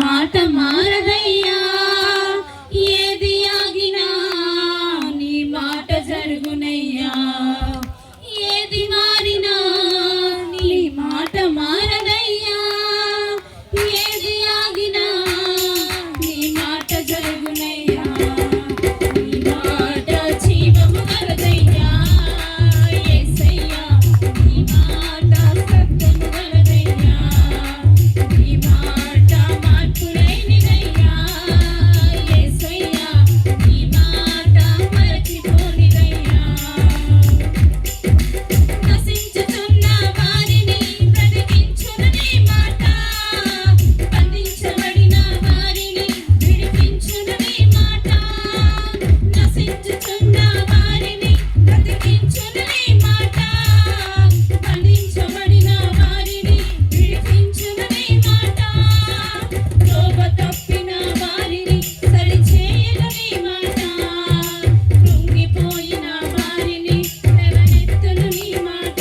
మాట మారదయ్యా, ఏది ఆగినా నీ మాట జరుగునయ్యా, ఏది మారినా నీ మాట మారదయ్యా, ఏది ఆగినా నీ మాట జరుగునయ్యా. నీ మాట జీవము గలదయ్యా యేసయ్యా, నీ మాట సత్యము గలదయ్యా, నీ మాట మార్పు లేనిదయ్యా యేసయ్యా, నీ మాట మరచిపోనిదయ్యా. నశించుతున్న వారిని బ్రతికించును నీ మాట, బంధించబడిన వారిని విడిపించును నీ మాట. నశించుతున్న వారిని బ్రతికించును నీ మాట, బంధించబడిన వారిని విడిపించును నీ మాట. త్రోవ తప్పిన వారిని సరిచేయును నీ మాట, కృంగిపోయిన వారిని లేవనెత్తును నీ మాట.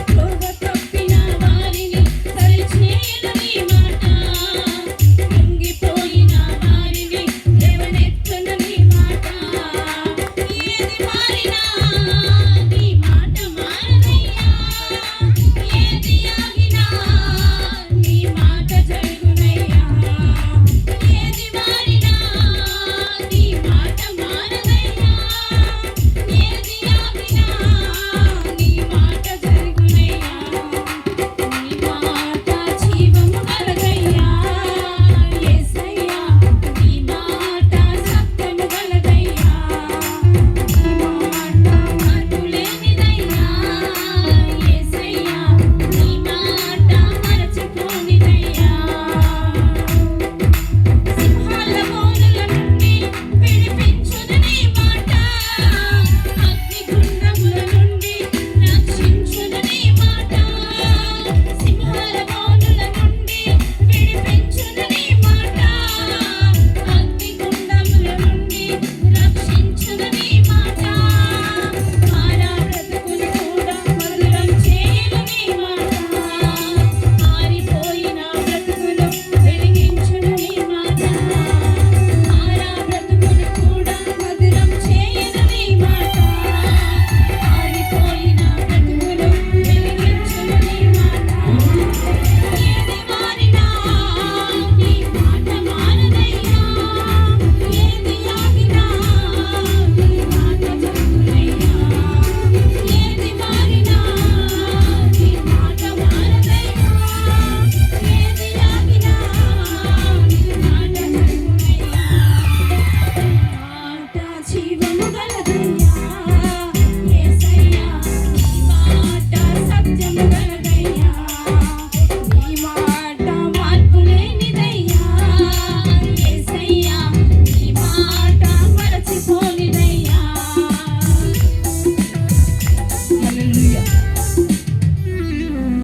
త్రోవ తప్పిన వారిని సరిచేయును నీ మాట, కృంగిపోయిన వారిని లేవనెత్తును నీ మాట. ఏది మారినా నీ మాట మారదయ్యా, ఏది ఆగినా నీ మాట జరుగునయ్యా, ఏది మారినా నీ మాట మారదయ్యా, ఏది ఆగినా నీ మాట జరుగునయ్యా. నీ మాట జీవము గలదయ్యా యేసయ్యా, నీ మాట సత్యము గలదయ్యా, నీ మాట మార్పు లేనిదయ్యా యేసయ్యా, నీ మాట మరచిపోనిదయ్యా. సింహాల బోనుల నుండి విడిపించును నీ మాట, అగ్నిగుండముల నుండి రక్షించును నీ మాట. సింహాల బోనుల నుండి విడిపించును నీ మాట, అగ్నిగుండముల నుండి రక్షించును నీ మాట. మారా బ్రతుకులు కూడా మధురం చేయును నీ మాట, ఆరిపోయిన బ్రతుకులు వెలిగించును నీ మాట. మారా బ్రతుకులు కూడా మధురం చేయును నీ మాట, ఆరిపోయిన బ్రతుకులు వెలిగించును నీ మాట. ఏది మారినా నీ మాట మారదయ్యా, ఏది ఆగినా నీ మాట జరుగునయ్యా, ఏది మారినా నీ మాట మారదయ్యా, ఏది ఆగినా నీ మాట జరుగునయ్యా. మాట జీవము గలదయ్యా